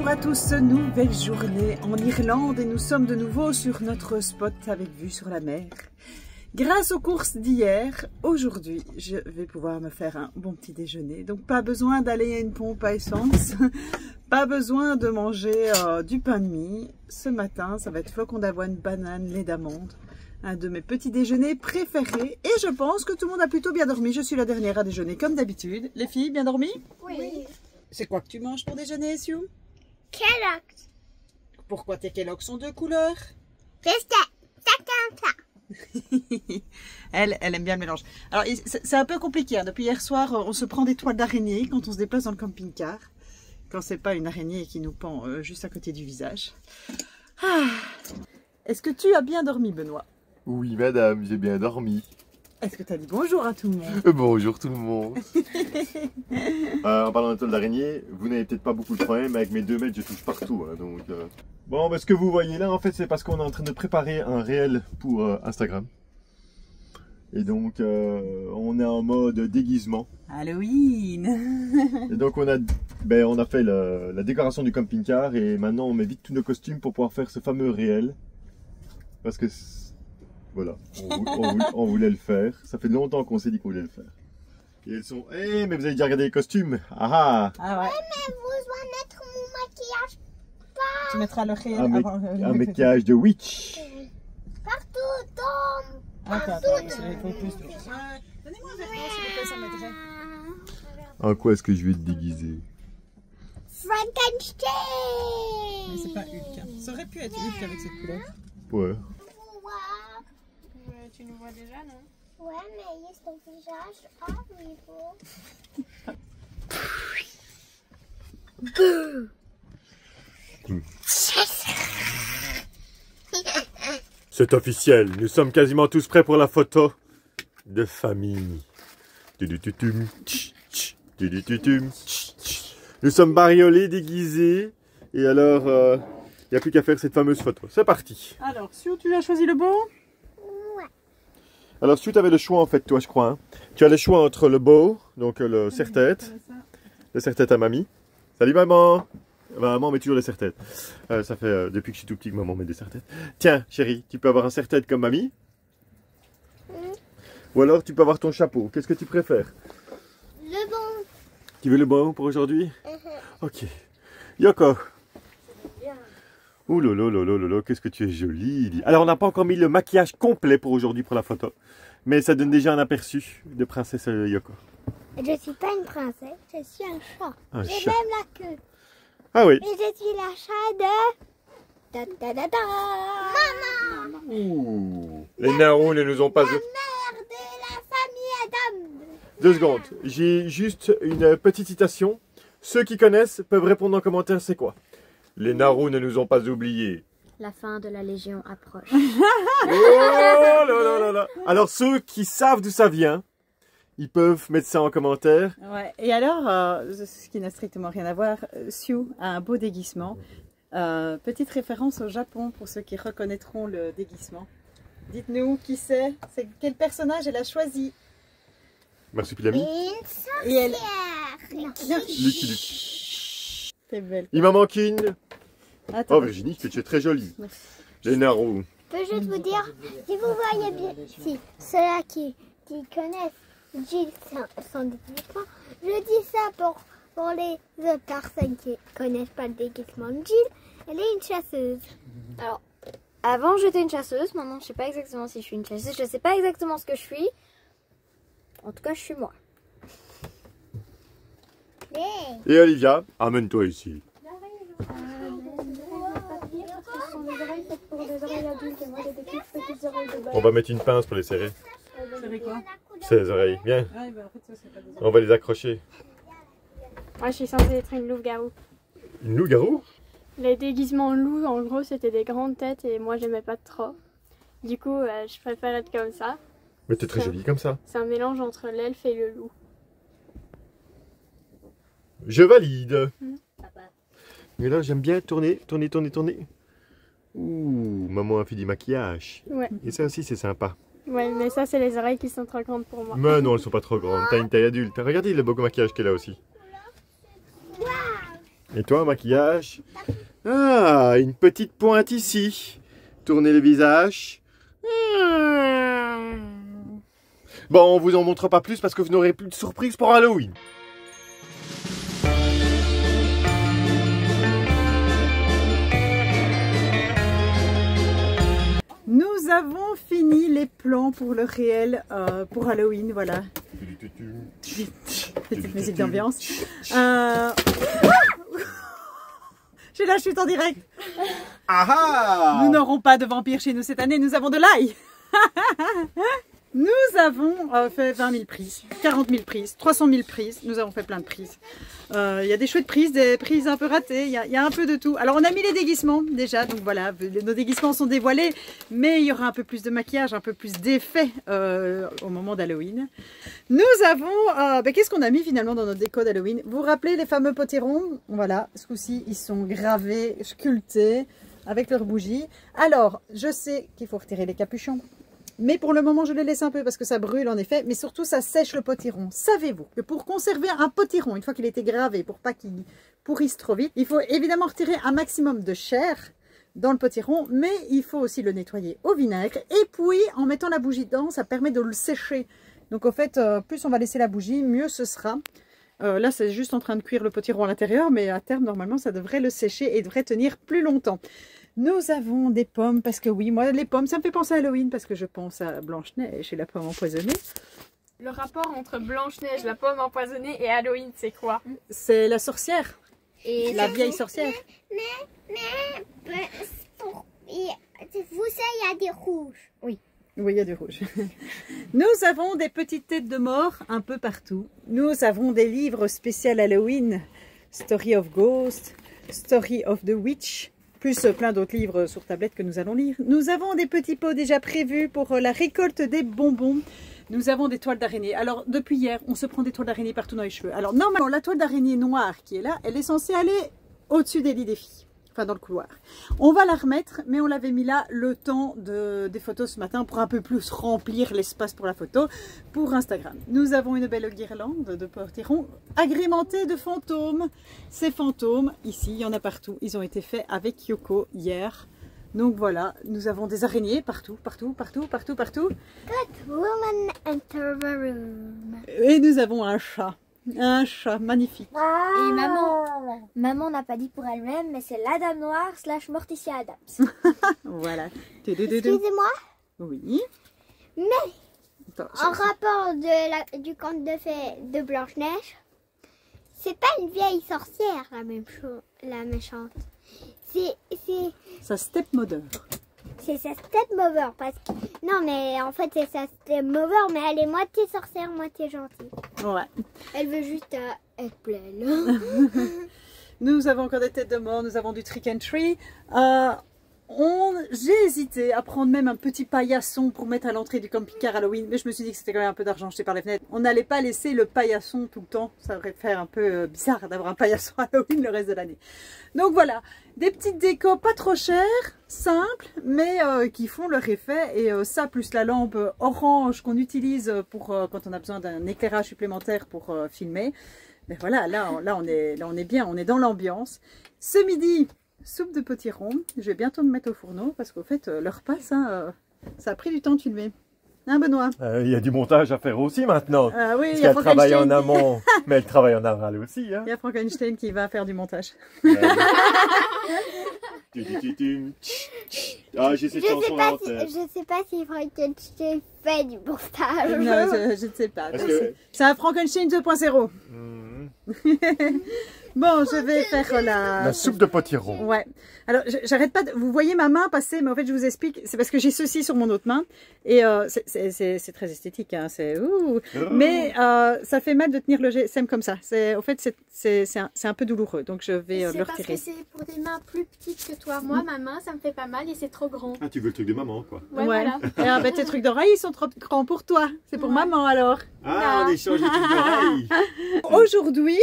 Bonjour à tous, nouvelle journée en Irlande et nous sommes de nouveau sur notre spot avec vue sur la mer. Grâce aux courses d'hier, aujourd'hui je vais pouvoir me faire un bon petit déjeuner. Donc pas besoin d'aller à une pompe à essence, pas besoin de manger du pain de mie. Ce matin ça va être flocons d'avoine, banane, lait d'amande. Un de mes petits déjeuners préférés et je pense que tout le monde a plutôt bien dormi. Je suis la dernière à déjeuner comme d'habitude. Les filles, bien dormi? Oui. C'est quoi que tu manges pour déjeuner, Sue? Kellogg's. Pourquoi tes Kellogg's sont deux couleurs? C'est ça. Elle aime bien le mélange. Alors, c'est un peu compliqué. Hein. Depuis hier soir, on se prend des toiles d'araignée quand on se déplace dans le camping-car. Quand c'est pas une araignée qui nous pend juste à côté du visage. Ah. Est-ce que tu as bien dormi, Benoît? Oui, madame, j'ai bien dormi. Est-ce que tu as dit bonjour à tout le monde? Bonjour tout le monde. En parlant de toile d'araignée, vous n'avez peut-être pas beaucoup de problèmes. Avec mes 2 mètres, je touche partout. Hein, donc, Bon, ce que vous voyez là, en fait, c'est parce qu'on est en train de préparer un réel pour Instagram. Et donc, on est en mode déguisement. Halloween. Et donc, on a fait la décoration du camping-car. Et maintenant, on met vite tous nos costumes pour pouvoir faire ce fameux réel. Parce que... Voilà, on voulait le faire. Ça fait longtemps qu'on s'est dit qu'on voulait le faire. Et elles sont... Eh, mais vous avez déjà regardé les costumes? Ah ah ouais. Mais vous devez mettre mon maquillage Tu mettras le réel avant... Un maquillage de witch. partout, dans... Attends, il faut plus... Donnez-moi un verre, s'il vous plaît, ça m'aiderait. En quoi est-ce que je vais te déguiser? Frankenstein. Mais c'est pas Hulk. Hein. Ça aurait pu être Hulk avec cette couleur. Ouais. Tu nous vois déjà, non? Ouais, mais il y a ton visage à niveau. C'est officiel, nous sommes quasiment tous prêts pour la photo de famille. Nous sommes bariolés, déguisés, et alors il n'y a plus qu'à faire cette fameuse photo. C'est parti. Alors, Sue, tu as choisi le bon? Alors, si tu avais le choix en fait, toi, je crois. Hein. Tu as le choix entre le bow, donc le serre-tête, le serre-tête à mamie. Salut maman. Maman met toujours les serre-têtes. Ça fait depuis que je suis tout petit que maman met des serre-têtes. Tiens, chérie, tu peux avoir un serre-tête comme mamie. Ou alors tu peux avoir ton chapeau. Qu'est-ce que tu préfères? Le bon. Tu veux le bow pour aujourd'hui? Ok. Yoko. Ouh là là là là là là, qu'est-ce que tu es jolie. Alors on n'a pas encore mis le maquillage complet pour aujourd'hui pour la photo. Mais ça donne déjà un aperçu de princesse Yoko. Je ne suis pas une princesse, je suis un chat. J'ai chat. même la queue. Ah oui. Et je suis la chat de... Da, da, da, da. Maman. Ouh. Les narous ne nous ont pas... La mère de la famille Adam. 2 secondes. J'ai juste une petite citation. Ceux qui connaissent peuvent répondre en commentaire c'est quoi. Les narous ne nous ont pas oubliés. La fin de la Légion approche. Oh là là là là. Alors ceux qui savent d'où ça vient, ils peuvent mettre ça en commentaire. Ouais. Et alors, ce qui n'a strictement rien à voir, Sue a un beau déguisement. Petite référence au Japon pour ceux qui reconnaîtront le déguisement. Dites-nous qui c'est quel personnage elle a choisi. Marsupilami. Une Et elle... sorcière. Lucky Luke. C'est belle. Il m'en manque une. Attends. Oh Virginie, tu es très jolie. Les narous. Je peux juste vous dire, si vous voyez bien, si ceux-là qui connaissent Jill son déguisement, je dis ça pour les autres personnes qui connaissent pas le déguisement de Jill, elle est une chasseuse. Alors, avant j'étais une chasseuse, maintenant je sais pas exactement si je suis une chasseuse, je sais pas exactement ce que je suis. En tout cas, je suis moi. Et Olivia, amène-toi ici. On va mettre une pince pour les serrer. Serrer quoi? C'est les oreilles. Bien. Ouais, bah, en fait, ça, c'est pas des... On va les accrocher. Moi, je suis censée être une loup-garou. Une loup-garou? Les déguisements loups, en gros, c'était des grandes têtes et moi, j'aimais pas trop. Du coup, je préfère être comme ça. Mais t'es très jolie comme ça. C'est un mélange entre l'elfe et le loup. Je valide. Mais là, j'aime bien tourner. Ouh, maman a fait du maquillage. Ouais. Et ça aussi, c'est sympa. Ouais, mais ça, c'est les oreilles qui sont trop grandes pour moi. Mais non, elles sont pas trop grandes. T'as une taille adulte. Regardez le beau maquillage qu'elle a aussi. Et toi, maquillage? Ah, une petite pointe ici. Tournez le visage. Bon, on vous en montre pas plus parce que vous n'aurez plus de surprise pour Halloween. Nous avons fini les plans pour le réel pour Halloween, voilà. Petite musique d'ambiance. J'ai la chute en direct. Ah, Nous n'aurons pas de vampires chez nous cette année, nous avons de l'ail. Nous avons fait 20 000 prises, 40 000 prises, 300 000 prises, nous avons fait plein de prises. Il y a des chouettes prises, des prises un peu ratées, il y a un peu de tout. Alors on a mis les déguisements déjà, donc voilà, nos déguisements sont dévoilés, mais il y aura un peu plus de maquillage, un peu plus d'effet au moment d'Halloween. Nous avons, qu'est-ce qu'on a mis finalement dans notre déco d'Halloween? Vous vous rappelez les fameux potirons? Voilà, ce coup-ci ils sont gravés, sculptés avec leurs bougies. Alors, je sais qu'il faut retirer les capuchons. Mais pour le moment, je les laisse un peu parce que ça brûle en effet, mais surtout ça sèche le potiron. Savez-vous que pour conserver un potiron, une fois qu'il a été gravé, pour pas qu'il pourrisse trop vite, il faut évidemment retirer un maximum de chair dans le potiron, mais il faut aussi le nettoyer au vinaigre. Et puis, en mettant la bougie dedans, ça permet de le sécher. Donc en fait, plus on va laisser la bougie, mieux ce sera. Là, c'est juste en train de cuire le potiron à l'intérieur, mais à terme, normalement, ça devrait le sécher et devrait tenir plus longtemps. Nous avons des pommes, parce que oui, moi, les pommes, ça me fait penser à Halloween, parce que je pense à Blanche-Neige et la pomme empoisonnée. Le rapport entre Blanche-Neige, la pomme empoisonnée et Halloween, c'est quoi? C'est la sorcière, Et la vieille sorcière. Vous savez, il y a des rouges. Oui, il y a du rouge. Nous avons des petites têtes de mort un peu partout. Nous avons des livres spéciaux Halloween, Story of Ghost, Story of the Witch, plus plein d'autres livres sur tablette que nous allons lire. Nous avons des petits pots déjà prévus pour la récolte des bonbons. Nous avons des toiles d'araignée. Alors, depuis hier, on se prend des toiles d'araignée partout dans les cheveux. Alors, normalement, la toile d'araignée noire qui est là, elle est censée aller au-dessus des lits des filles. Enfin, dans le couloir. On va la remettre, mais on l'avait mis là le temps des photos ce matin pour un peu plus remplir l'espace pour la photo pour Instagram. Nous avons une belle guirlande de potirons agrémentée de fantômes. Ces fantômes, ici, il y en a partout. Ils ont été faits avec Yoko hier. Donc voilà, nous avons des araignées partout, partout, partout, partout, partout. Woman enter the room. Et nous avons un chat. Un chat magnifique. Et maman n'a pas dit pour elle-même, mais c'est la Dame Noire / Morticia Adams. Voilà. Excusez-moi, Oui. mais Attends, en rapport du conte de fées de Blanche-Neige, c'est pas une vieille sorcière la même chose, la méchante. sa stepmother. C'est sa stepmother parce que non mais en fait c'est sa stepmother mais elle est moitié sorcière moitié gentille. Ouais. Elle veut juste être pleine. Nous avons encore des têtes de mort, nous avons du trick and treat. J'ai hésité à prendre même un petit paillasson pour mettre à l'entrée du camping-car Halloween, mais je me suis dit que c'était quand même un peu d'argent jeté par les fenêtres. On n'allait pas laisser le paillasson tout le temps, ça aurait fait un peu bizarre d'avoir un paillasson Halloween le reste de l'année. Donc voilà, des petites décos pas trop chères, simples, mais qui font leur effet. Et ça, plus la lampe orange qu'on utilise pour quand on a besoin d'un éclairage supplémentaire pour filmer. Mais voilà, là on est bien, on est dans l'ambiance. Ce midi, soupe de potiron. Je vais bientôt me mettre au fourneau parce qu'au fait, le repas, ça a pris du temps de filmer. Hein, Benoît? Il y a du montage à faire aussi maintenant. Oui, parce qu'elle travaille en amont, mais elle travaille en aval aussi. Hein. Il y a Frankenstein qui va faire du montage. Ah, j'ai cette chanson à faire. Je sais pas si Frankenstein fait du montage. Non, je ne sais pas. Que... C'est un Frankenstein 2.0. Bon, je vais faire la soupe de potiron. Ouais. Alors, j'arrête pas de... Vous voyez ma main passer, mais en fait, je vous explique. C'est parce que j'ai ceci sur mon autre main. Et c'est très esthétique. Hein, mais ça fait mal de tenir le GSM comme ça. En fait, c'est un peu douloureux. Donc, je vais le retirer. C'est parce que c'est pour des mains plus petites que toi. Moi, ma main, ça me fait pas mal et c'est trop grand. Ah, tu veux le truc de maman, quoi. Ouais. Voilà. Et ben, tes trucs d'oreilles, ils sont trop grands pour toi. C'est pour maman, alors. Ah, on échange les trucs d'oreilles. Aujourd'hui,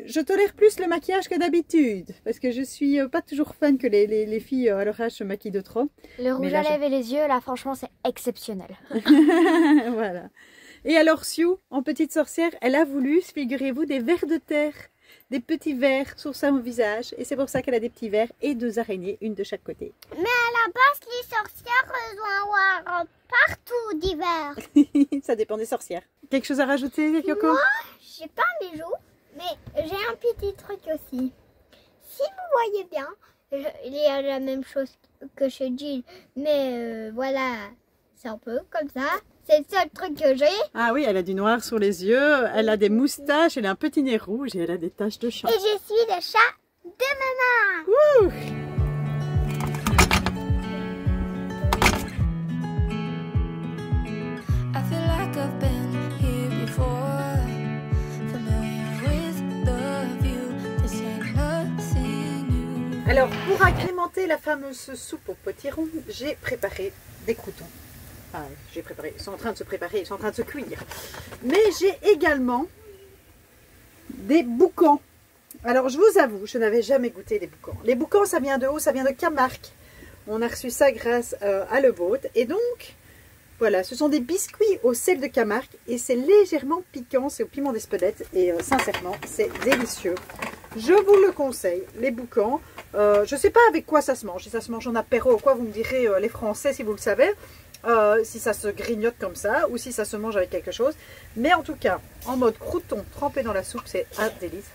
je tolère plus le maquillage que d'habitude, parce que je suis pas toujours fan que les filles à leur âge se maquillent de trop. Le rouge à lèvres et les yeux, là, franchement, c'est exceptionnel. Voilà. Et alors, Sue, en petite sorcière, elle a voulu, figurez-vous, des vers de terre des petits vers sur son visage. Et c'est pour ça qu'elle a des petits vers et 2 araignées, une de chaque côté. Mais à la base, les sorcières doivent avoir partout d'hiver. Ça dépend des sorcières. Quelque chose à rajouter, Yoko? Moi, j'ai pas un bijou, mais j'ai un petit truc aussi. Si vous voyez bien, il y a la même chose que chez Jill, mais voilà, c'est un peu comme ça. C'est le seul truc que j'ai. Ah oui, elle a du noir sur les yeux, elle a des moustaches, elle a un petit nez rouge et elle a des taches de chat. Et je suis le chat de maman. Wouh! I feel like I've been here before, familiar with the view, this ain't nothing new. Alors, pour agrémenter la fameuse soupe au potiron, j'ai préparé des croûtons. Enfin, ils sont en train de se préparer, ils sont en train de se cuire. Mais j'ai également des boucans. Alors, je vous avoue, je n'avais jamais goûté des boucans. Les boucans, ça vient de haut, ça vient de Camargue. On a reçu ça grâce à Le Baud. Et donc, voilà, ce sont des biscuits au sel de Camargue. Et c'est légèrement piquant, c'est au piment d'Espelette. Et sincèrement, c'est délicieux. Je vous le conseille, les boucans. Je ne sais pas avec quoi ça se mange. Si ça se mange en apéro ou quoi, vous me direz les Français si vous le savez. Si ça se grignote comme ça ou si ça se mange avec quelque chose. Mais en tout cas, en mode crouton trempé dans la soupe, c'est un délice.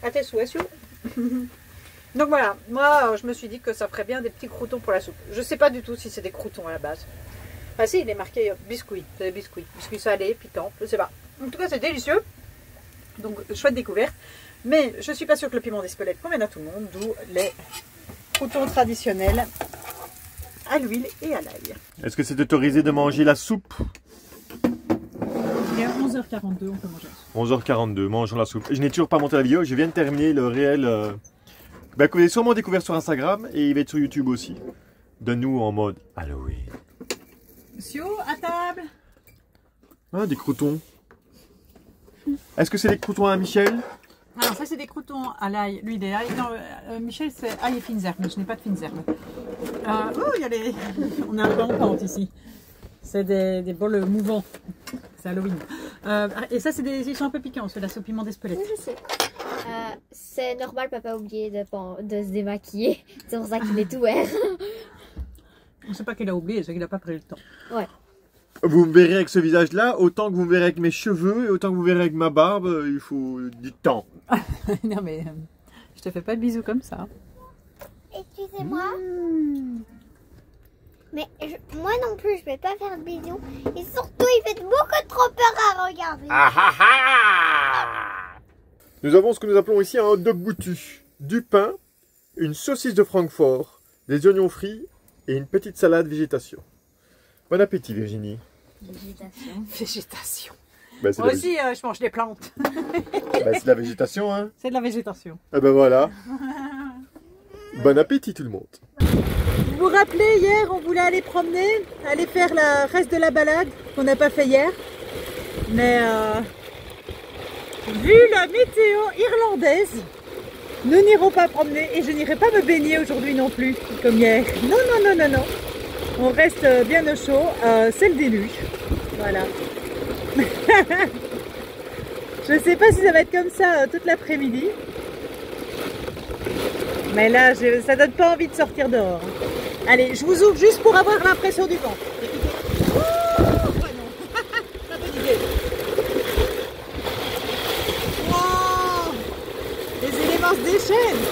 À tes souhaits, Sio. Donc voilà, moi je me suis dit que ça ferait bien des petits croutons pour la soupe. Je ne sais pas du tout si c'est des croutons à la base. Ah si, il est marqué biscuit. C'est des biscuits. Biscuits salés, piquants, je sais pas. En tout cas, c'est délicieux. Donc, chouette découverte. Mais je ne suis pas sûre que le piment d'Espelette convienne à tout le monde. D'où les croutons traditionnels à l'huile et à l'ail. Est-ce que c'est autorisé de manger la soupe? Il est à 11h42, on peut manger. 11h42, mangeons la soupe. Je n'ai toujours pas monté la vidéo, je viens de terminer le réel que vous avez sûrement découvert sur Instagram et il va être sur YouTube aussi. De nous en mode Halloween. Sio, à table. Ah, des croutons. Est-ce que c'est des croutons à Michel? Alors ça c'est des croutons à l'ail, lui des ail. Non, Michel c'est ail et fines herbes, mais je n'ai pas de fines herbes. Oh, il y a les... On a un banc pente ici. C'est des bols mouvants. C'est Halloween. Et ça c'est des... Ils sont un peu piquants, ceux-là, c'est au piment d'Espelette. Oui, je sais. C'est normal, papa a oublié de se démaquiller. C'est pour ça qu'il est tout vert. On ne sait pas qu'il a oublié, c'est qu'il n'a pas pris le temps. Ouais. Vous me verrez avec ce visage-là, autant que vous me verrez avec mes cheveux et autant que vous verrez avec ma barbe, il faut du temps. Non mais je te fais pas de bisous comme ça. Excusez-moi. Mais moi non plus, je vais pas faire de bisous. Et surtout, il fait beaucoup trop peur à regarder. Nous avons ce que nous appelons ici un hot dog goûtu. Du pain, une saucisse de Francfort, des oignons frits et une petite salade végétation. Bon appétit Virginie. Végétation. Ben, Moi aussi, je mange des plantes. Ben, c'est de la végétation, hein. C'est de la végétation. Eh ben voilà. Bon appétit tout le monde. Vous vous rappelez, hier, on voulait aller promener, aller faire le reste de la balade qu'on n'a pas fait hier. Mais vu la météo irlandaise, nous n'irons pas promener et je n'irai pas me baigner aujourd'hui non plus, comme hier. Non, non, non, non, non. On reste bien au chaud, c'est le déluge. Voilà. Je ne sais pas si ça va être comme ça toute l'après-midi. Mais là, ça donne pas envie de sortir dehors. Allez, je vous ouvre juste pour avoir l'impression du vent. Oh, non. Pas bonne idée. Wow, les éléments se déchaînent.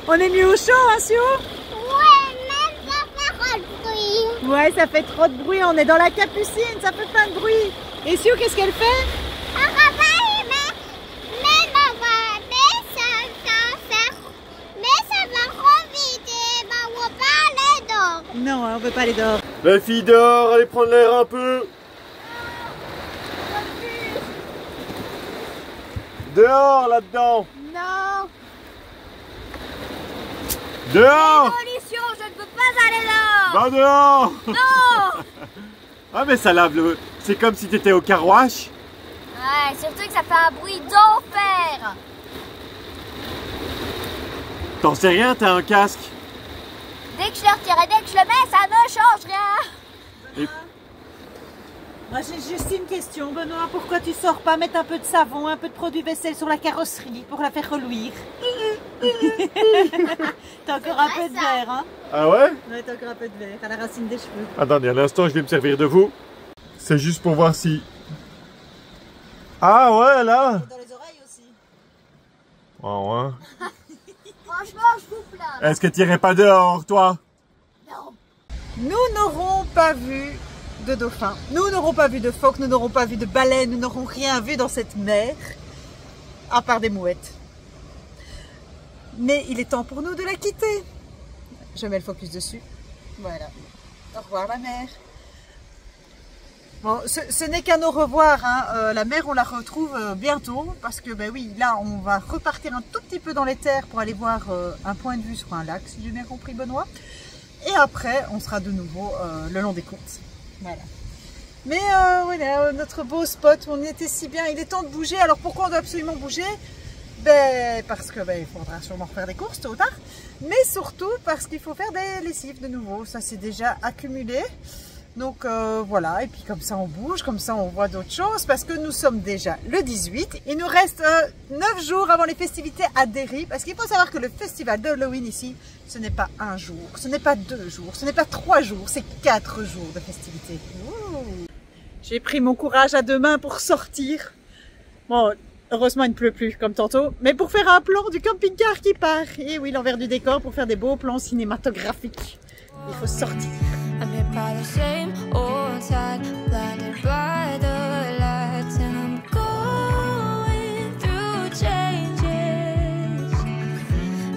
On est mis au chaud, hein, Sio? Ouais, même ça fait trop de bruit. Ouais, ça fait trop de bruit. On est dans la capucine, ça fait plein de bruit. Et Sio, qu'est-ce qu'elle fait? ça va trop vite et on va pas aller dehors. Non, on veut pas aller dehors. Les filles dehors, allez prendre l'air un peu. Dehors là-dedans. Non. Dehors. Démolition, je ne peux pas aller là. Va dehors. Non. Ah mais ça lave le... C'est comme si t'étais au car wash. Ouais, surtout que ça fait un bruit d'enfer. T'en sais rien, t'as un casque. Dès que je le retire et dès que je le mets, ça ne change rien. Moi j'ai juste une question, Benoît, pourquoi tu sors pas mettre un peu de savon, un peu de produit vaisselle sur la carrosserie pour la faire reluire? T'as encore un peu de verre, hein? Ah ouais? Ouais, t'as encore un peu de verre à la racine des cheveux. Attendez un instant, je vais me servir de vous. C'est juste pour voir si... Ah ouais, là. Dans les oreilles aussi. Ah ouais. Franchement, je coupe là. Est-ce que tu irais pas dehors, toi? Nous n'aurons pas vu de dauphins, nous n'aurons pas vu de phoques, nous n'aurons pas vu de baleines, nous n'aurons rien vu dans cette mer, à part des mouettes. Mais il est temps pour nous de la quitter. Je mets le focus dessus. Voilà. Au revoir la mer. Bon, ce n'est qu'un au revoir, hein. La mer on la retrouve bientôt, parce que ben oui, là on va repartir un tout petit peu dans les terres pour aller voir un point de vue sur un lac, si j'ai bien compris Benoît. Et après, on sera de nouveau le long des côtes. Voilà. Mais voilà, notre beau spot où on était si bien, il est temps de bouger. Alors pourquoi on doit absolument bouger? Ben, parce que ben, il faudra sûrement refaire des courses tôt ou tard. Mais surtout parce qu'il faut faire des lessives de nouveau. Ça c'est déjà accumulé. Donc voilà, et puis comme ça on bouge, comme ça on voit d'autres choses. Parce que nous sommes déjà le 18. Il nous reste 9 jours avant les festivités à Derry. Parce qu'il faut savoir que le festival d'Halloween ici, ce n'est pas un jour, ce n'est pas 2 jours, ce n'est pas 3 jours, c'est 4 jours de festivités. J'ai pris mon courage à 2 mains pour sortir. Bon, heureusement il ne pleut plus comme tantôt, mais pour faire un plan du camping-car qui part. Et oui, l'envers du décor pour faire des beaux plans cinématographiques. Il faut sortir. I'm hit by the same old tide, blinded by the lights, and I'm going through changes,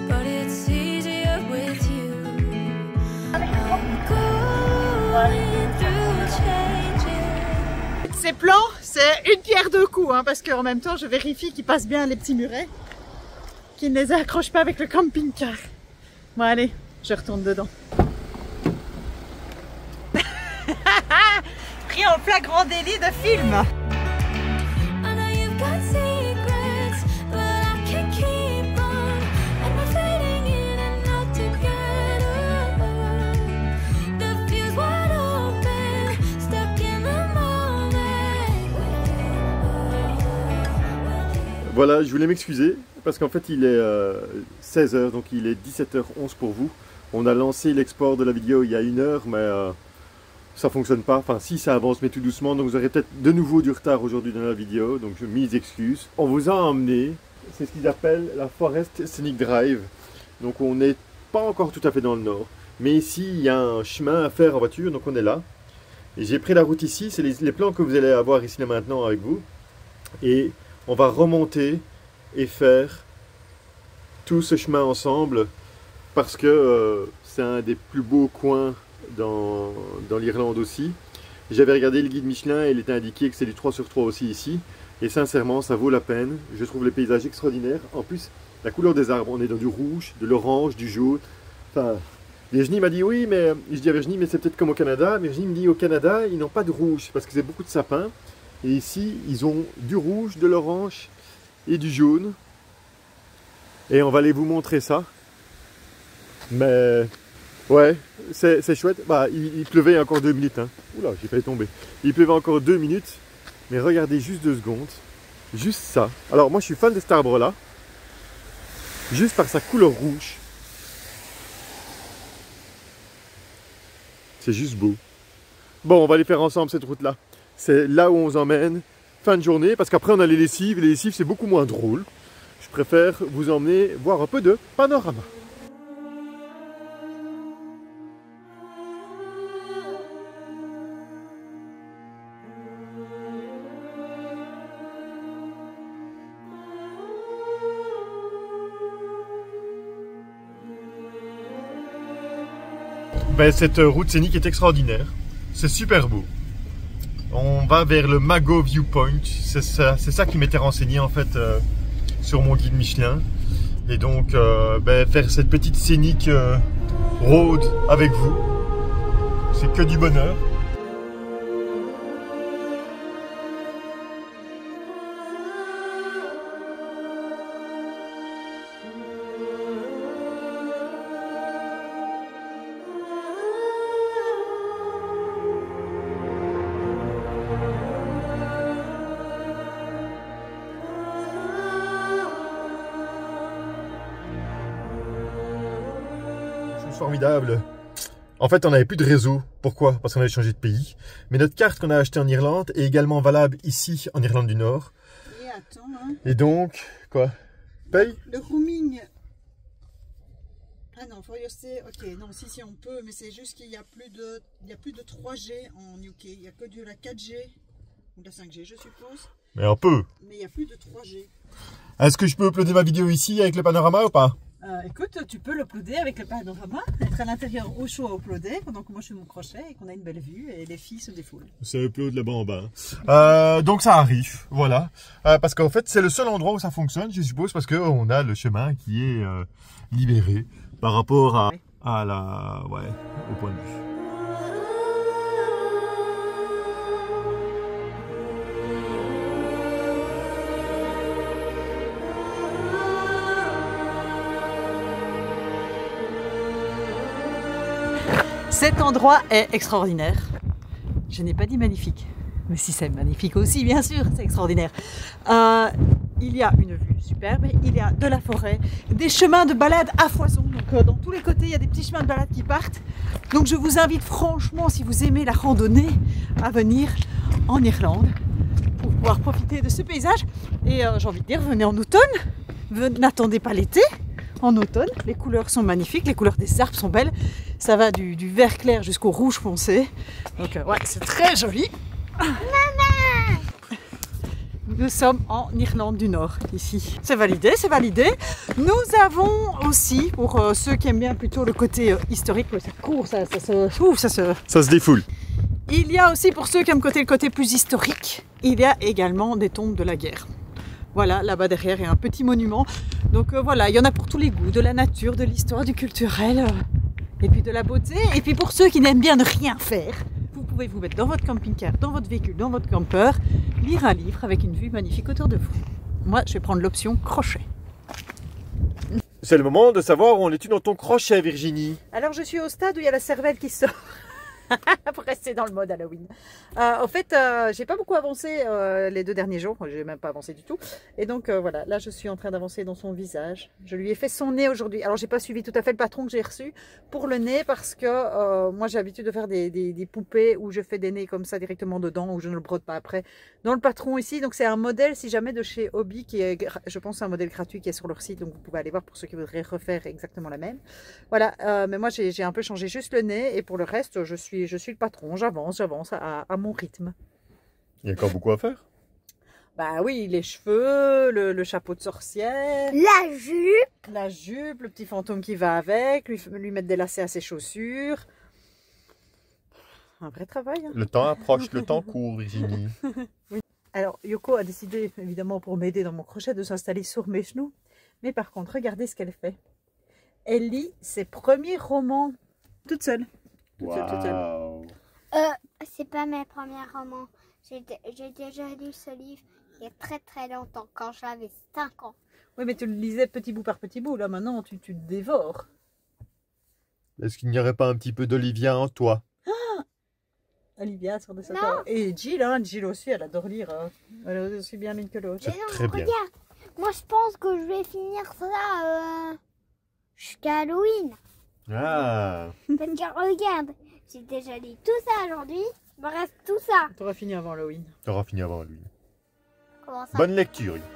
but it's easier with you. I'm going through changes. Ces plans, c'est une pierre deux coups, hein, parce qu'en même temps, je vérifie qu'ils passent bien les petits murets, qu'ils ne les accrochent pas avec le camping-car. Bon, allez, je retourne dedans. Pris en flagrant délit de film. I know you've got secrets, but I can't keep on, and we're fading in and out together. The fuse wide open, stuck in the moment. Voilà, je voulais m'excuser parce qu'en fait il est 16h, donc il est 17h11 pour vous. On a lancé l'export de la vidéo il y a 1 heure, mais ça fonctionne pas. Enfin si, ça avance mais tout doucement, donc vous aurez peut-être de nouveau du retard aujourd'hui dans la vidéo, donc je m'y excuse. On vous a emmené, c'est ce qu'ils appellent la Forest Scenic Drive. Donc on n'est pas encore tout à fait dans le nord, mais ici il y a un chemin à faire en voiture, donc on est là. Et j'ai pris la route ici, c'est les plans que vous allez avoir ici là maintenant avec vous. Et on va remonter et faire tout ce chemin ensemble parce que c'est un des plus beaux coins dans l'Irlande aussi. J'avais regardé le guide Michelin et il était indiqué que c'est du 3 sur 3 aussi ici. Et sincèrement, ça vaut la peine. Je trouve les paysages extraordinaires. En plus, la couleur des arbres, on est dans du rouge, de l'orange, du jaune. Enfin, Virginie m'a dit oui, mais je dis à Virginie, mais c'est peut-être comme au Canada. Virginie me dit au Canada, ils n'ont pas de rouge parce que c'est beaucoup de sapins. Et ici, ils ont du rouge, de l'orange et du jaune. Et on va aller vous montrer ça. Mais ouais, c'est chouette. Bah, il pleuvait il y a encore 2 minutes. Hein. Oula, j'ai failli tomber. Il pleuvait encore 2 minutes. Mais regardez juste 2 secondes. Juste ça. Alors moi, je suis fan de cet arbre-là. Juste par sa couleur rouge. C'est juste beau. Bon, on va aller faire ensemble cette route-là. C'est là où on vous emmène. Fin de journée. Parce qu'après, on a les lessives. Les lessives, c'est beaucoup moins drôle. Je préfère vous emmener voir un peu de panorama. Ben, cette route scénique est extraordinaire. C'est super beau. On va vers le Mago Viewpoint. C'est ça qui m'était renseigné en fait sur mon guide Michelin. Et donc faire cette petite scénique road avec vous, c'est que du bonheur. formidable. En fait, on n'avait plus de réseau. Pourquoi? Parce qu'on avait changé de pays. Mais notre carte qu'on a achetée en Irlande est également valable ici, en Irlande du Nord. Et attends, hein. Et donc, quoi? Paye? Le roaming. Ah non, faut rester. Ok, non, si on peut, mais c'est juste qu'il y a plus de 3G en UK. Il n'y a que de la 4G ou de la 5G, je suppose. Mais un peu. Mais il n'y a plus de 3G. Est-ce que je peux uploader ma vidéo ici avec le panorama ou pas? Écoute, tu peux l'uploader avec le panorama, être à l'intérieur au chaud à uploader pendant que moi je fais mon crochet et qu'on a une belle vue et les filles se défoulent. Ça upload là-bas en bas. Donc ça arrive, voilà. Parce qu'en fait, c'est le seul endroit où ça fonctionne, je suppose, parce qu'on a le chemin qui est libéré par rapport à au point de vue. Cet endroit est extraordinaire. Je n'ai pas dit magnifique, mais si c'est magnifique aussi, bien sûr, c'est extraordinaire. Il y a une vue superbe, il y a de la forêt, des chemins de balade à foison. Donc dans tous les côtés, il y a des petits chemins de balade qui partent. Donc je vous invite franchement, si vous aimez la randonnée, à venir en Irlande pour pouvoir profiter de ce paysage. Et j'ai envie de dire, venez en automne, n'attendez pas l'été. En automne, les couleurs sont magnifiques, les couleurs des arbres sont belles. Ça va du vert clair jusqu'au rouge foncé. Donc ouais, c'est très joli. Maman! Nous sommes en Irlande du Nord, ici. C'est validé, c'est validé. Nous avons aussi, pour ceux qui aiment bien plutôt le côté historique, ça court, ça se défoule. Il y a aussi, pour ceux qui aiment le côté plus historique, il y a également des tombes de la guerre. Voilà, là-bas derrière, il y a un petit monument. Donc voilà, il y en a pour tous les goûts, de la nature, de l'histoire, du culturel, et puis de la beauté. Et puis pour ceux qui n'aiment bien ne rien faire, vous pouvez vous mettre dans votre camping-car, dans votre véhicule, dans votre camper, lire un livre avec une vue magnifique autour de vous. Moi, je vais prendre l'option crochet. C'est le moment de savoir où en es-tu dans ton crochet, Virginie? Alors je suis au stade où il y a la cervelle qui sort. Pour rester dans le mode Halloween. En fait, j'ai pas beaucoup avancé les 2 derniers jours. J'ai même pas avancé du tout. Et donc voilà, là je suis en train d'avancer dans son visage. Je lui ai fait son nez aujourd'hui. Alors j'ai pas suivi tout à fait le patron que j'ai reçu pour le nez parce que moi j'ai l'habitude de faire des poupées où je fais des nez comme ça directement dedans, où je ne le brode pas après. Dans le patron ici, donc c'est un modèle si jamais de chez Hobby qui est, je pense, un modèle gratuit qui est sur leur site. Donc vous pouvez aller voir pour ceux qui voudraient refaire exactement la même. Voilà, mais moi j'ai un peu changé juste le nez et pour le reste je suis le patron, j'avance à mon rythme. Il y a encore beaucoup à faire? Bah oui, les cheveux, le chapeau de sorcière, la jupe, le petit fantôme qui va avec, lui mettre des lacets à ses chaussures. Un vrai travail. Hein. Le temps approche, le temps court, Virginie. Oui. Alors Yoko a décidé, évidemment pour m'aider dans mon crochet, de s'installer sur mes genoux. Mais par contre, regardez ce qu'elle fait. Elle lit ses premiers romans toute seule. Wow. C'est pas mes premiers romans. J'ai déjà lu ce livre il y a très très longtemps, quand j'avais 5 ans. Oui, mais tu le lisais petit bout par petit bout. Là, maintenant, tu te dévores. Est-ce qu'il n'y aurait pas un petit peu d'Olivia en toi? Olivia sur de sa part. Et Jill, hein, Jill aussi, elle adore lire. Hein. Elle est aussi bien mine que l'autre. C'est très bien. Regarde, moi je pense que je vais finir ça jusqu'à Halloween. Ah. Parce que regarde, j'ai déjà lu tout ça aujourd'hui, il me reste tout ça. Tu auras fini avant Halloween. Tu auras fini avant lui. Comment ça? Bonne lecture. Yoko.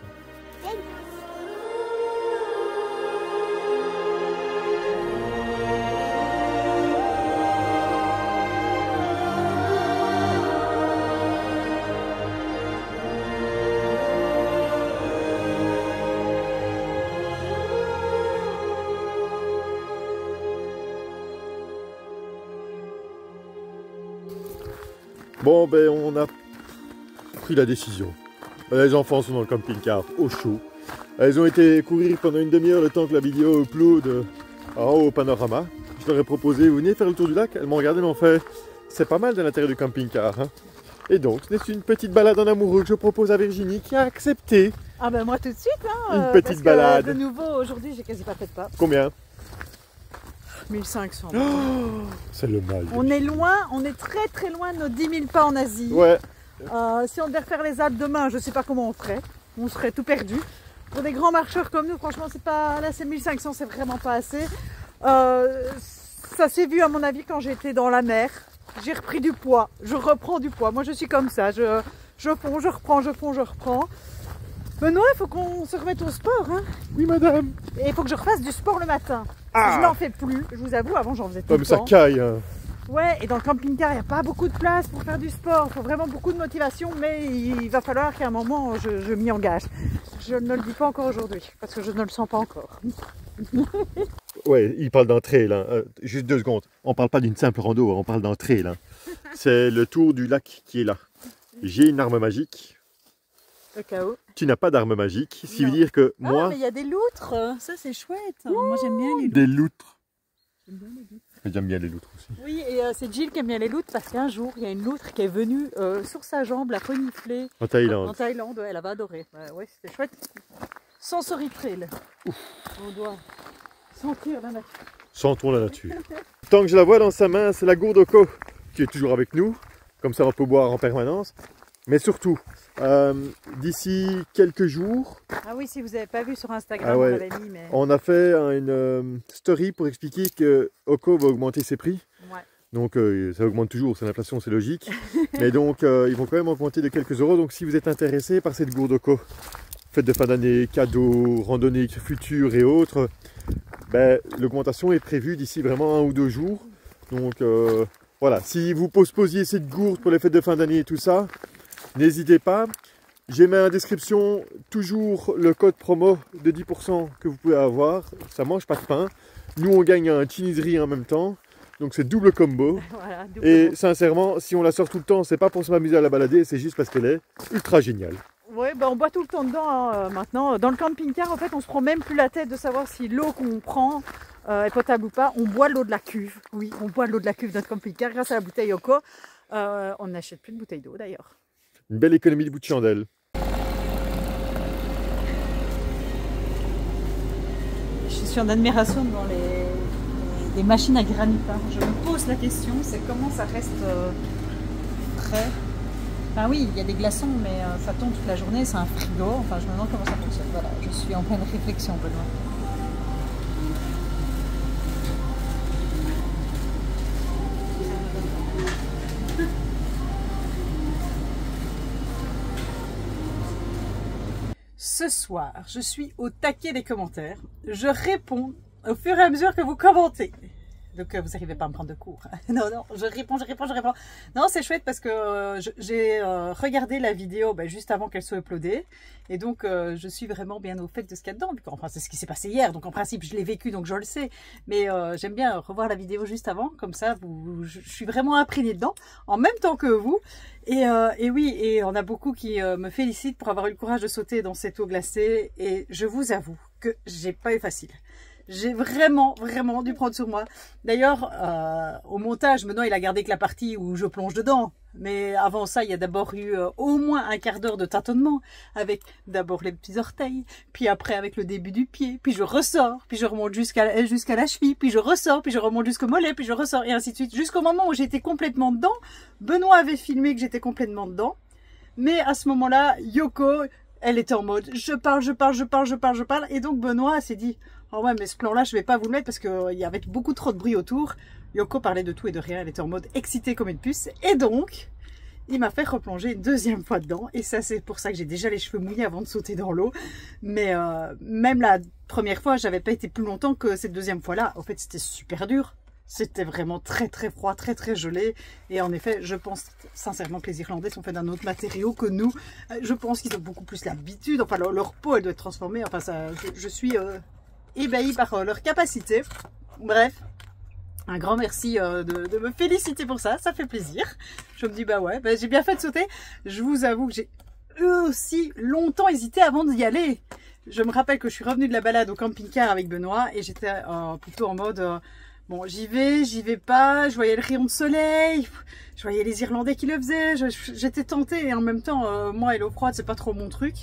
Bon, ben on a pris la décision. Les enfants sont dans le camping-car au chaud. Elles ont été courir pendant une demi-heure le temps que la vidéo upload en haut au panorama. Je leur ai proposé, vous venez faire le tour du lac. Elles m'ont regardé et m'ont fait, c'est pas mal à l'intérieur du camping-car. Hein. Et donc, c'est une petite balade en amoureux que je propose à Virginie qui a accepté. Ah ben moi tout de suite. Hein, une petite balade. De nouveau, aujourd'hui, j'ai quasi pas fait de pas. Combien? 1500. Oh, c'est le mal. On est loin, on est très très loin de nos 10 000 pas en Asie. Ouais. Si on devait refaire les Alpes demain, je sais pas comment on ferait. On serait tout perdu. Pour des grands marcheurs comme nous, franchement, c'est pas là, c'est 1500, c'est vraiment pas assez. Ça s'est vu à mon avis quand j'étais dans la mer. J'ai repris du poids, je reprends du poids. Moi je suis comme ça, je fonds, je reprends, je fonds, je reprends. Benoît, il faut qu'on se remette au sport. Hein. Oui, madame. Et il faut que je refasse du sport le matin. Ah. Je n'en fais plus, je vous avoue, avant j'en faisais tout Oh, le mais ça temps. caille. Hein. Ouais, et dans le camping-car, il n'y a pas beaucoup de place pour faire du sport. Il faut vraiment beaucoup de motivation, mais il va falloir qu'à un moment, je m'y engage. Je ne le dis pas encore aujourd'hui, parce que je ne le sens pas encore. Ouais, il parle d'un trail. Hein. Juste 2 secondes. On parle pas d'une simple rando, on parle d'un trail. Hein. C'est le tour du lac qui est là. J'ai une arme magique. Au cas où. Tu n'as pas d'arme magique. Ce qui veut Non. dire que Ah, moi... mais il y a des loutres. Ça, c'est chouette. Moi, j'aime bien les loutres. Des loutres. J'aime bien les loutres. J'aime bien les loutres aussi. Oui, et c'est Jill qui aime bien les loutres parce qu'un jour, il y a une loutre qui est venue sur sa jambe, la renifler. En Thaïlande. En Thaïlande, ouais, elle avait adoré. Ouais, c'était chouette. Sensory trail. On doit sentir la nature. Sentons la nature. Tant que je la vois dans sa main, c'est la gourde au co qui est toujours avec nous. Comme ça, on peut boire en permanence. Mais surtout, d'ici quelques jours, Ah oui, si vous n'avez pas vu sur Instagram, Ah ouais. on l'avait mis, mais... on a fait une story pour expliquer que Oko va augmenter ses prix. Ouais. Donc ça augmente toujours, c'est l'inflation, c'est logique. Mais donc ils vont quand même augmenter de quelques euros. Donc si vous êtes intéressé par cette gourde Oko, fête de fin d'année, cadeaux, randonnées futures et autres, ben, l'augmentation est prévue d'ici vraiment 1 ou 2 jours. Donc voilà, si vous posiez cette gourde pour les fêtes de fin d'année et tout ça, n'hésitez pas. J'ai mis en description toujours le code promo de 10% que vous pouvez avoir. Ça mange pas de pain. Nous on gagne un chiniserie en même temps. Donc c'est double combo. Voilà, Et sincèrement, si on la sort tout le temps, c'est pas pour se m'amuser à la balader, c'est juste parce qu'elle est ultra géniale. Ouais, bah on boit tout le temps dedans hein, maintenant. Dans le camping-car, en fait, on se prend même plus la tête de savoir si l'eau qu'on prend est potable ou pas. On boit l'eau de la cuve. Oui, on boit l'eau de la cuve de notre camping-car grâce à la bouteille Oko. On n'achète plus de bouteille d'eau d'ailleurs. Une belle économie de bout de chandelle. Je suis en admiration devant les machines à granit. Hein. Je me pose la question, c'est comment ça reste frais. Enfin oui, il y a des glaçons, mais ça tombe toute la journée, c'est un frigo. Enfin, je me demande comment ça fonctionne. Voilà, je suis en pleine réflexion, Benoît. Ce soir, je suis au taquet des commentaires. Je réponds au fur et à mesure que vous commentez. Donc vous n'arrivez pas à me prendre de cours. Non, non, je réponds. Non, c'est chouette parce que j'ai regardé la vidéo juste avant qu'elle soit uploadée. Et donc je suis vraiment bien au fait de ce qu'il y a dedans. Enfin, c'est ce qui s'est passé hier. Donc en principe, je l'ai vécu, donc je le sais. Mais j'aime bien revoir la vidéo juste avant. Comme ça, je suis vraiment imprégnée dedans. En même temps que vous. Et oui, et on a beaucoup qui me félicitent pour avoir eu le courage de sauter dans cette eau glacée. Et je vous avoue que j'ai pas eu facile. J'ai vraiment dû prendre sur moi. D'ailleurs, au montage, maintenant il a gardé que la partie où je plonge dedans. Mais avant ça, il y a d'abord eu au moins un quart d'heure de tâtonnement. Avec d'abord les petits orteils, puis après avec le début du pied, puis je ressors, puis je remonte jusqu'à la cheville, puis je ressors, puis je remonte jusqu'au mollet, puis je ressors, et ainsi de suite. Jusqu'au moment où j'étais complètement dedans. Benoît avait filmé que j'étais complètement dedans. Mais à ce moment-là, Yoko, elle était en mode je parle. Et donc Benoît s'est dit... Oh ouais, mais ce plan-là, je vais pas vous le mettre parce qu'il y avait beaucoup trop de bruit autour. Yoko parlait de tout et de rien, elle était en mode excitée comme une puce. Et donc, il m'a fait replonger une 2e fois dedans. Et ça, c'est pour ça que j'ai déjà les cheveux mouillés avant de sauter dans l'eau. Mais même la première fois, j'avais pas été plus longtemps que cette 2e fois-là. En fait, c'était super dur. C'était vraiment très froid, très gelé. Et en effet, je pense sincèrement que les Irlandais sont faits d'un autre matériau que nous. Je pense qu'ils ont beaucoup plus l'habitude. Enfin, leur peau, elle doit être transformée. Enfin, ça, je suis... ébahis par leur capacité. Bref, un grand merci de me féliciter pour ça, ça fait plaisir. Je me dis bah ouais, j'ai bien fait de sauter. Je vous avoue que j'ai aussi longtemps hésité avant d'y aller. Je me rappelle que je suis revenue de la balade au camping-car avec Benoît et j'étais plutôt en mode bon, j'y vais pas. Je voyais le rayon de soleil, je voyais les Irlandais qui le faisaient, j'étais tentée et en même temps moi et l'eau froide c'est pas trop mon truc.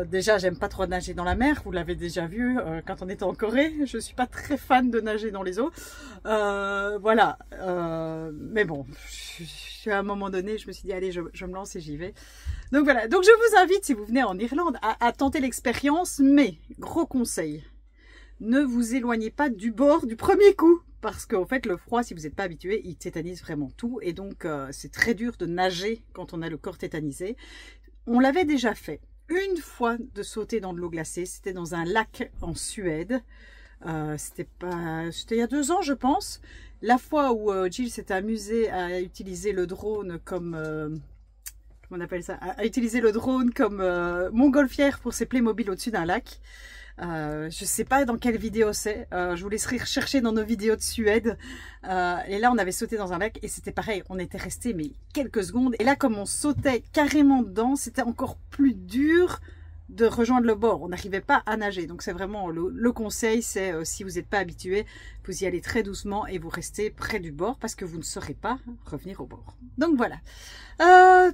Déjà j'aime pas trop nager dans la mer, vous l'avez déjà vu quand on était en Corée, je suis pas très fan de nager dans les eaux, voilà, mais bon, à un moment donné je me suis dit allez je me lance et j'y vais. Donc voilà, donc je vous invite si vous venez en Irlande à tenter l'expérience, mais gros conseil, ne vous éloignez pas du bord du premier coup, parce qu'en fait le froid, si vous n'êtes pas habitué, il tétanise vraiment tout et donc c'est très dur de nager quand on a le corps tétanisé. On l'avait déjà fait une fois de sauter dans de l'eau glacée, c'était dans un lac en Suède. C'était il y a 2 ans je pense, la fois où Jill s'était amusée à utiliser le drone comme comment on appelle ça, à utiliser le drone comme montgolfière pour ses Playmobil au-dessus d'un lac. Je sais pas dans quelle vidéo c'est, je vous laisserai rechercher dans nos vidéos de Suède. Et là on avait sauté dans un lac et c'était pareil, on était resté mais quelques secondes et là comme on sautait carrément dedans, c'était encore plus dur de rejoindre le bord, on n'arrivait pas à nager. Donc c'est vraiment le conseil, c'est si vous n'êtes pas habitué, vous y allez très doucement et vous restez près du bord parce que vous ne saurez pas revenir au bord. Donc voilà,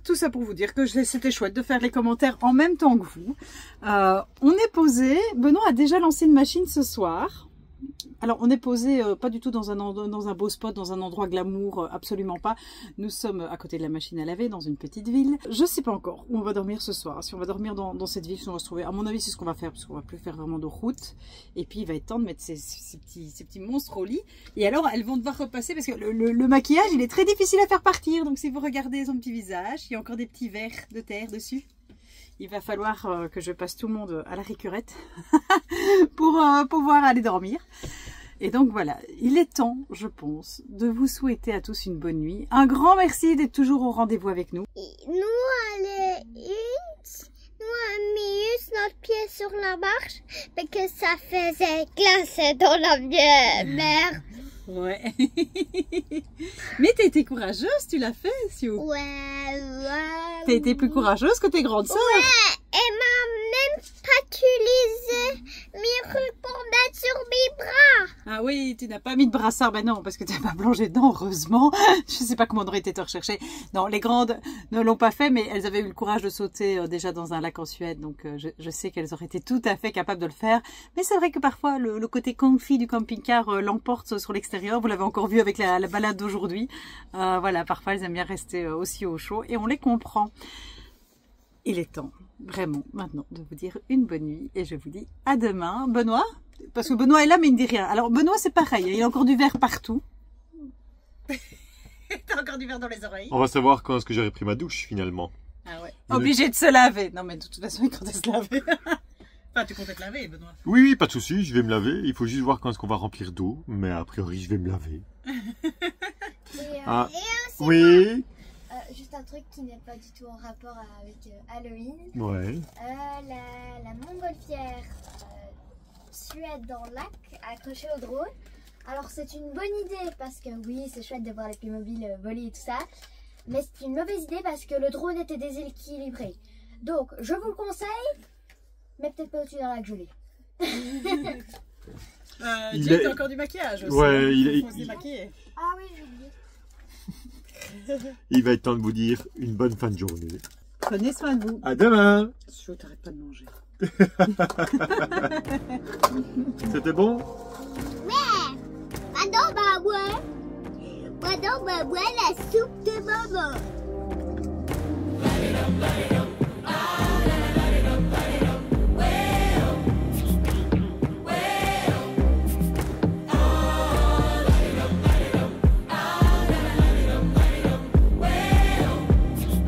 tout ça pour vous dire que c'était chouette de faire les commentaires en même temps que vous. On est posé, Benoît a déjà lancé une machine ce soir. Alors on est posé pas du tout dans un beau spot, dans un endroit glamour, absolument pas. Nous sommes à côté de la machine à laver, dans une petite ville. Je sais pas encore où on va dormir ce soir. Si on va dormir dans cette ville, si on va se trouver, à mon avis c'est ce qu'on va faire, parce qu'on va plus faire vraiment de route. Et puis il va être temps de mettre ces petits monstres au lit. Et alors elles vont devoir repasser, parce que le maquillage il est très difficile à faire partir. Donc si vous regardez son petit visage, il y a encore des petits verres de terre dessus. Il va falloir que je passe tout le monde à la récurette pour pouvoir aller dormir. Et donc voilà, il est temps, je pense, de vous souhaiter à tous une bonne nuit. Un grand merci d'être toujours au rendez-vous avec nous. Nous, on a mis notre pied sur la marche parce que ça faisait glacer dans la mer. Ouais. Mais t'as été courageuse, tu l'as fait, Sio. Ouais. T'as été plus courageuse que tes grandes sœurs. Ouais, et m'a même pas utilisé mes rues pour mettre sur mes bras. Ah oui, tu n'as pas mis de brassard, ben non, parce que tu n'as pas plongé dedans, heureusement. Je sais pas comment on aurait été te rechercher. Non, les grandes ne l'ont pas fait, mais elles avaient eu le courage de sauter déjà dans un lac en Suède, donc je sais qu'elles auraient été tout à fait capables de le faire. Mais c'est vrai que parfois, le côté comfy du camping-car l'emporte sur l'extérieur. Vous l'avez encore vu avec la balade d'aujourd'hui. Voilà, parfois elles aiment bien rester aussi au chaud, et on les comprend. Il est temps, vraiment, maintenant, de vous dire une bonne nuit, et je vous dis à demain. Benoît? Parce que Benoît est là mais il ne dit rien. Alors Benoît c'est pareil, il a encore du verre partout. T'as encore du verre dans les oreilles. On va savoir quand est-ce que j'aurai pris ma douche finalement. Ah ouais. Obligé de se laver. Non mais de toute façon il comptait se laver. Enfin tu comptais te laver Benoît. Oui, pas de souci, je vais me laver. Il faut juste voir quand est-ce qu'on va remplir d'eau. Mais a priori je vais me laver. Oui. Juste un truc qui n'est pas du tout en rapport avec Halloween. Ouais. La montgolfière Suède dans le lac accrochée au drone. Alors c'est une bonne idée parce que oui c'est chouette de voir les Playmobil voler et tout ça. Mais c'est une mauvaise idée parce que le drone était déséquilibré. Donc je vous le conseille, mais peut-être pas au-dessus d'un lac gelé. Jill, t'as encore du maquillage aussi. Ouais, il faut se démaquiller. Ah oui j'ai oublié. Il va être temps de vous dire une bonne fin de journée. Prenez soin de vous. À demain. Je t'arrête pas de manger. C'était bon? Maintenant, bah ouais la soupe de maman.